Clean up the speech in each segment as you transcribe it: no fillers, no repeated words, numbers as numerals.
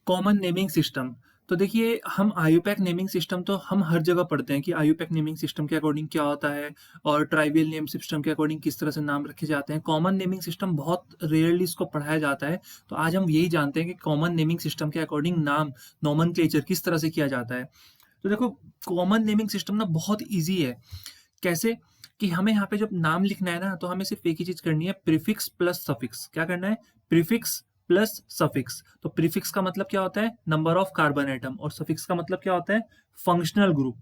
Common naming system. तो देखिए, हम आईयूपैक नेमिंग सिस्टम तो हम हर जगह पढ़ते हैं कि आईयूपैक नेमिंग सिस्टम के अकॉर्डिंग क्या होता है और ट्राइवियल नेम सिस्टम के अकॉर्डिंग किस तरह से नाम रखे जाते हैं। कॉमन नेमिंग सिस्टम बहुत रेयरली इसको पढ़ाया जाता है। तो आज हम यही जानते हैं कि कॉमन नेमिंग सिस्टम के अकॉर्डिंग नाम नोमेनक्लेचर किस तरह से किया जाता है। तो देखो, कॉमन नेमिंग सिस्टम ना बहुत ईजी है। कैसे? कि हमें यहाँ पे जब नाम लिखना है ना, तो हमें सिर्फ एक ही चीज करनी है, प्रीफिक्स प्लस सफिक्स। क्या करना है? Prefix plus suffix. तो प्रीफिक्स का मतलब क्या होता है? Number of carbon atom. और सफिक्स का मतलब क्या होता है? Functional group.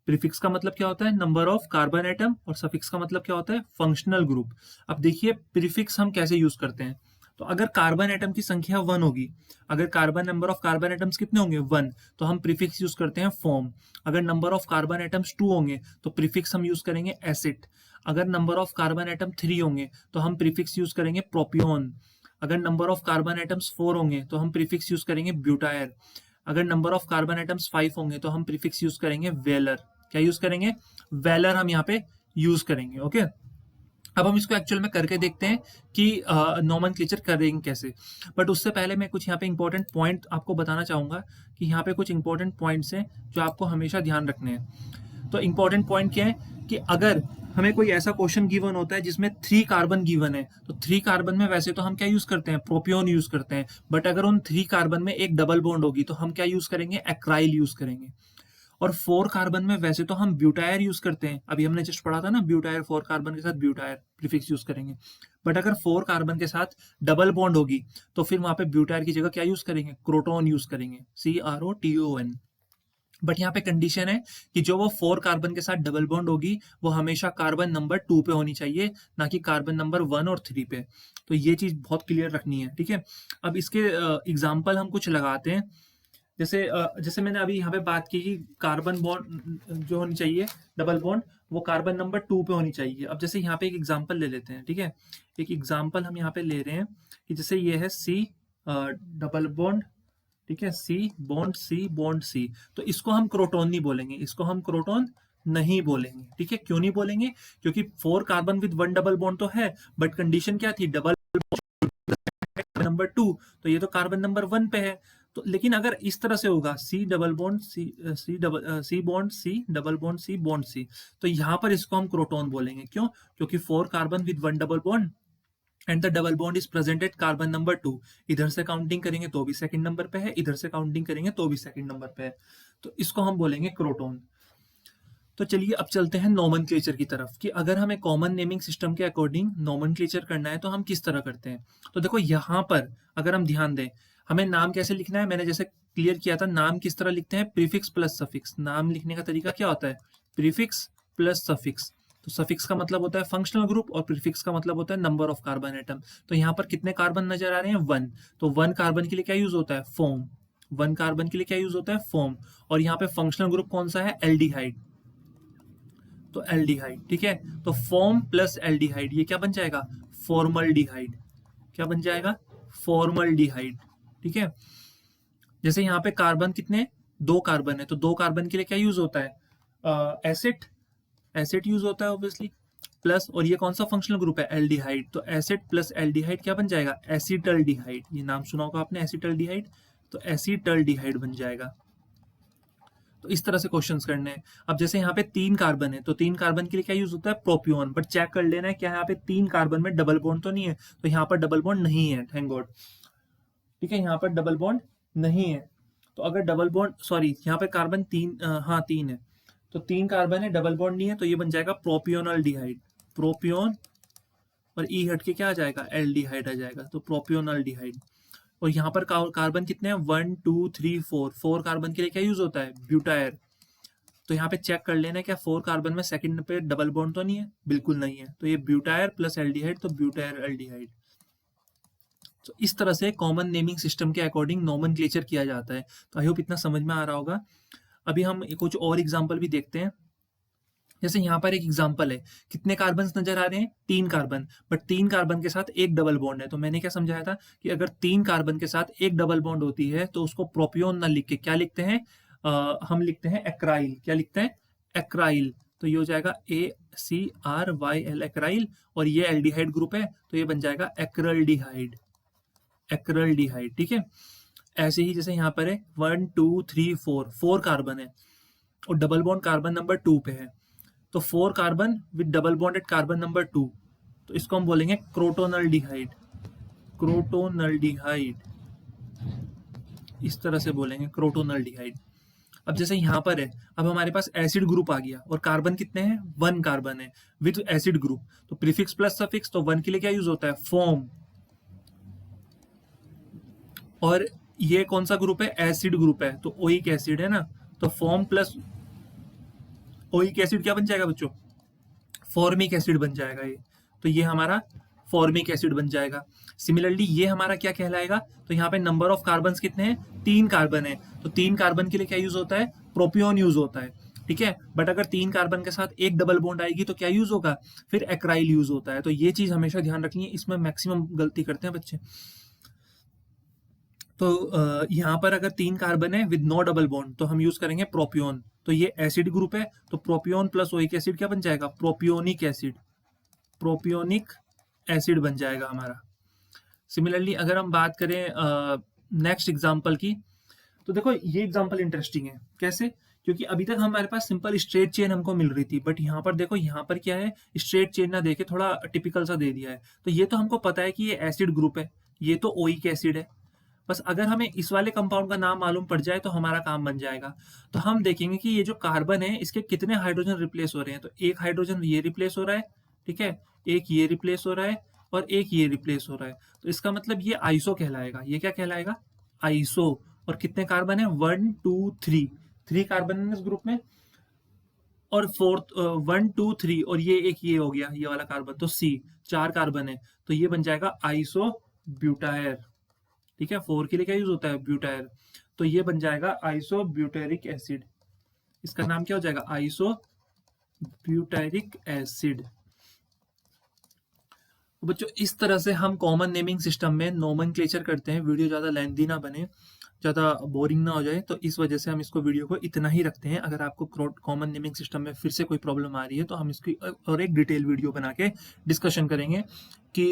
प्रीफिक्स का मतलब क्या होता है? Number of carbon atom. और सफिक्स का मतलब क्या होता है? Functional group. अब देखिए, प्रीफिक्स हम कैसे यूज करते हैं। तो अगर कार्बन एटम की संख्या 1 होगी, अगर carbon number of carbon atoms कितने होंगे? 1, तो हम प्रीफिक्स यूज करते हैं फॉर्म। अगर नंबर ऑफ कार्बन एटम्स 2 होंगे तो प्रीफिक्स हम यूज करेंगे एसिड। अगर नंबर ऑफ कार्बन एटम 3 होंगे तो हम प्रीफिक्स यूज करेंगे प्रोपियोन। अगर नंबर ऑफ कार्बन एटम्स 4 होंगे तो हम प्रीफिक्स यूज करेंगे ब्यूटायर। अगर नंबर ऑफ कार्बन एटम्स 5 होंगे तो हम प्रीफिक्स यूज करेंगे वेलर। क्या यूज करेंगे? वेलर हम यहाँ पे यूज करेंगे। ओके, अब हम इसको एक्चुअल में करके देखते हैं कि नोमेनक्लेचर करेंगे कैसे। बट उससे पहले मैं कुछ यहाँ पे इंपॉर्टेंट पॉइंट आपको बताना चाहूंगा कि यहाँ पे कुछ इंपॉर्टेंट पॉइंट्स हैं जो आपको हमेशा ध्यान रखने हैं। तो इंपॉर्टेंट पॉइंट क्या है कि अगर हमें कोई ऐसा क्वेश्चन गिवन होता है जिसमें 3 कार्बन गिवन है, तो 3 कार्बन में वैसे तो हम क्या यूज करते हैं? प्रोपियोन यूज करते हैं। बट अगर उन 3 कार्बन में एक डबल बॉन्ड होगी तो हम क्या यूज करेंगे? एक्राइल यूज करेंगे। और 4 कार्बन में वैसे तो हम ब्यूटायर यूज करते हैं, अभी हमने जस्ट पढ़ा था ना, ब्यूटायर 4 कार्बन के साथ ब्यूटायर प्रीफिक्स यूज करेंगे। बट अगर 4 कार्बन के साथ डबल बॉन्ड होगी तो फिर वहां पे ब्यूटायर की जगह क्या यूज करेंगे? क्रोटोन यूज करेंगे, CROTON। बट यहाँ पे कंडीशन है कि जो वो 4 कार्बन के साथ डबल बॉन्ड होगी वो हमेशा कार्बन नंबर 2 पे होनी चाहिए, ना कि कार्बन नंबर 1 और 3 पे। तो ये चीज बहुत क्लियर रखनी है, ठीक है। अब इसके एग्जाम्पल हम कुछ लगाते हैं। जैसे मैंने अभी यहाँ पे बात की कि कार्बन बॉन्ड जो होनी चाहिए डबल बॉन्ड, वो कार्बन नंबर 2 पे होनी चाहिए। अब जैसे यहाँ पे एक एग्जांपल ले लेते हैं, ठीक है। एक एग्जांपल हम यहाँ पे ले रहे हैं कि जैसे ये है C डबल बॉन्ड, ठीक है, C बॉन्ड C। तो इसको हम क्रोटोन नहीं बोलेंगे, इसको हम क्रोटोन नहीं बोलेंगे, ठीक है। क्यों नहीं बोलेंगे? क्योंकि 4 कार्बन विद 1 डबल बॉन्ड तो है, बट कंडीशन क्या थी? Double number 2। तो ये तो कार्बन नंबर 1 पे है। तो लेकिन अगर इस तरह से होगा C double bond C bond C double bond C bond C, तो यहां पर इसको हम क्रोटोन बोलेंगे। क्यों? क्योंकि 4 carbon with 1 double bond and the double bond is present at carbon number 2। इधर से काउंटिंग करेंगे तो भी सेकंड नंबर पे है, इधर से काउंटिंग करेंगे तो भी सेकंड नंबर पे है। तो इसको हम बोलेंगे क्रोटोन। तो चलिए अब चलते हैं नोमेनक्लेचर की तरफ कि अगर हमें कॉमन नेमिंग सिस्टम के अकॉर्डिंग नोमेनक्लेचर करना है तो हम किस तरह करते हैं। तो देखो, यहाँ पर अगर हम ध्यान दें, हमें नाम कैसे लिखना है, मैंने जैसे क्लियर किया था, नाम किस तरह लिखते हैं? Prefix plus suffix. नाम लिखने का तरीका क्या होता है? Prefix plus suffix. तो सफिक्स का मतलब होता है फंक्शनल ग्रुप और प्रीफिक्स का मतलब होता है नंबर ऑफ कार्बन एटम। तो यहाँ पर कितने कार्बन नजर आ रहे हैं? 1। तो 1 कार्बन के लिए क्या यूज होता है? फॉर्म। 1 कार्बन के लिए क्या यूज होता है? फॉर्म। और यहाँ पे फंक्शनल ग्रुप कौन सा है? एल्डिहाइड। तो एल्डिहाइड, ठीक है। तो फॉर्म प्लस एल्डिहाइड ये क्या बन जाएगा? फॉर्मल्डिहाइड। क्या बन जाएगा? फॉर्मल्डिहाइड, ठीक है। जैसे यहाँ पे कार्बन कितने? 2 कार्बन है, तो 2 कार्बन के लिए क्या यूज होता है? एसिड। एसिड यूज होता है ऑब्वियसली। प्लस, और ये कौन सा फंक्शनल ग्रुप है? एल्डिहाइड। तो एसिड प्लस एल्डिहाइड क्या बन जाएगा? एसिटल्डिहाइड। ये नाम सुना होगा आपने, एसिटल्डिहाइड। तो एसिटल्डिहाइड बन जाएगा। तो इस तरह से क्वेश्चंस करने हैं। अब जैसे यहाँ पे 3 कार्बन है, तो 3 कार्बन के लिए क्या यूज होता है? प्रोपियोन। बट चेक कर लेना है क्या यहाँ पे 3 कार्बन में डबल बॉन्ड तो नहीं है। तो यहाँ पर डबल बॉन्ड नहीं है, थैंक गॉड, ठीक है। यहाँ पर डबल बॉन्ड नहीं है। तो अगर डबल बॉन्ड, सॉरी, यहाँ पे कार्बन 3, हाँ 3 है। तो 3 कार्बन है, डबल बॉन्ड नहीं है, तो ये बन जाएगा प्रोपियोनल्डिहाइड। प्रोपियोन, और ई हट के क्या आ जाएगा? एल्डिहाइड आ जाएगा। तो प्रोपियोनल्डिहाइड। और यहाँ पर कार्बन कितने हैं? 1 2 3 4। 4 कार्बन के लिए क्या यूज होता है? ब्यूटायर। तो यहाँ पे चेक कर लेना क्या 4 कार्बन में सेकंड पे डबल बॉन्ड तो नहीं है? बिल्कुल नहीं है। तो ये ब्यूटायर प्लस एल्डिहाइड, तो ब्यूटायर एल्डिहाइड। तो इस तरह से कॉमन नेमिंग सिस्टम के अकॉर्डिंग नोमेनक्लेचर किया जाता है। तो आई होप इतना समझ में आ रहा होगा। अभी हम कुछ और एग्जांपल भी देखते हैं। जैसे यहाँ पर एक एग्जांपल है, कितने कार्बन नजर आ रहे हैं? 3 कार्बन। बट 3 कार्बन के साथ एक डबल बॉन्ड है। तो मैंने क्या समझाया था कि अगर 3 कार्बन के साथ एक डबल बॉन्ड होती है तो उसको प्रोपियोन ना लिख के क्या लिखते हैं? हम लिखते हैं एक्राइल। क्या लिखते हैं? एक्राइल। तो ये हो जाएगा ACRYL, एक्राइल। और ये एल्डिहाइड ग्रुप है, तो ये बन जाएगा एक्रल्डिहाइड। एक्रल्डिहाइड, ठीक है। ऐसे ही जैसे यहाँ पर है 1 2 3 4 4 कार्बन है और डबल बॉन्ड कार्बन नंबर 2 पे है, तो 4 carbon with double bond at carbon number 2, तो इसको हम बोलेंगे क्रोटोनल्डिहाइड। क्रोटोनल्डिहाइड इस तरह से बोलेंगे, क्रोटोनल्डिहाइड। अब जैसे यहाँ पर है, अब हमारे पास एसिड ग्रुप आ गया और कार्बन कितने हैं, 1 कार्बन है विद एसिड ग्रुप, तो प्रीफिक्स प्लस सफिक्स, तो 1 के लिए क्या यूज होता है, फॉर्म। और ये कौन सा ग्रुप है, एसिड ग्रुप है, तो ओइक एसिड है ना, तो फॉर्म प्लस ओइक एसिड क्या बन जाएगा बच्चों, फॉर्मिक एसिड बन जाएगा ये, तो ये हमारा फॉर्मिक एसिड बन जाएगा। सिमिलरली ये हमारा क्या कहलाएगा, तो यहाँ पे नंबर ऑफ कार्बन कितने हैं, 3 कार्बन है, तो 3 कार्बन के लिए क्या यूज होता है, प्रोपियोन यूज होता है, ठीक है। बट अगर 3 कार्बन के साथ एक डबल बॉन्ड आएगी तो क्या यूज होगा, फिर एक्राइल यूज होता है। तो ये चीज हमेशा ध्यान रखनी है, इसमें मैक्सिमम गलती करते हैं बच्चे। तो यहाँ पर अगर 3 कार्बन है विद नो डबल बॉन्ड तो हम यूज करेंगे प्रोपियोन, तो ये एसिड ग्रुप है, तो प्रोपियोन प्लस ओइक एसिड क्या बन जाएगा, प्रोपियोनिक एसिड, प्रोपियोनिक एसिड बन जाएगा हमारा। सिमिलरली अगर हम बात करें नेक्स्ट एग्जांपल की, तो देखो ये एग्जांपल इंटरेस्टिंग है, कैसे, क्योंकि अभी तक हमारे पास सिंपल स्ट्रेट चेन हमको मिल रही थी, बट यहाँ पर देखो, यहाँ पर क्या है, स्ट्रेट चेन ना देके थोड़ा टिपिकल सा दे दिया है। तो ये तो हमको पता है कि ये एसिड ग्रुप है, ये तो ओइक एसिड है, बस अगर हमें इस वाले कंपाउंड का नाम मालूम पड़ जाए तो हमारा काम बन जाएगा। तो हम देखेंगे कि ये जो कार्बन है इसके कितने हाइड्रोजन रिप्लेस हो रहे हैं, तो एक हाइड्रोजन ये रिप्लेस हो रहा है, ठीक है, एक ये रिप्लेस हो रहा है और एक ये रिप्लेस हो रहा है, तो इसका मतलब ये आइसो कहलाएगा। ये क्या कहलाएगा, आइसो। और कितने कार्बन है, 1 2 3, 3 कार्बन है इस ग्रुप में, और फोर्थ 1 2 3, और ये एक ये हो गया ये वाला कार्बन, तो सी, 4 कार्बन है, तो ये बन जाएगा आइसो ब्यूटायर, ठीक है। 4 के लिए क्या यूज होता है, ब्यूटायर, तो ये बन जाएगा आइसो ब्यूटेरिक एसिड, इसका नाम क्या हो जाएगा, आइसो ब्यूटेरिक एसिड। तो बच्चों इस तरह से हम कॉमन नेमिंग सिस्टम में नोमेनक्लेचर करते हैं। वीडियो ज़्यादा लेंथी ना बने, ज़्यादा बोरिंग ना हो जाए, तो इस वजह से हम इसको वीडियो को इतना ही रखते हैं। अगर आपको कॉमन नेमिंग सिस्टम में फिर से कोई प्रॉब्लम आ रही है तो हम इसकी और एक डिटेल वीडियो बना के डिस्कशन करेंगे कि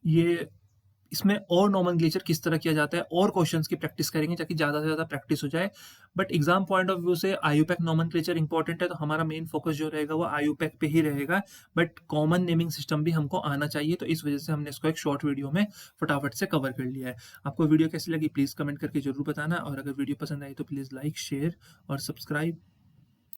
ये इसमें और नोमेनक्लेचर किस तरह किया जाता है, और क्वेश्चंस की प्रैक्टिस करेंगे ताकि ज़्यादा से ज़्यादा प्रैक्टिस हो जाए। But exam point of view से आईयूपैक नोमेनक्लेचर इंपॉर्टेंट है, तो हमारा मेन फोकस जो रहेगा वो आईयूपैक पे ही रहेगा, बट कॉमन नेमिंग सिस्टम भी हमको आना चाहिए, तो इस वजह से हमने इसको एक शॉर्ट वीडियो में फटाफट से कवर कर लिया है। आपको वीडियो कैसी लगी प्लीज़ कमेंट करके जरूर बताना, और अगर वीडियो पसंद आई तो प्लीज़ लाइक, शेयर और सब्सक्राइब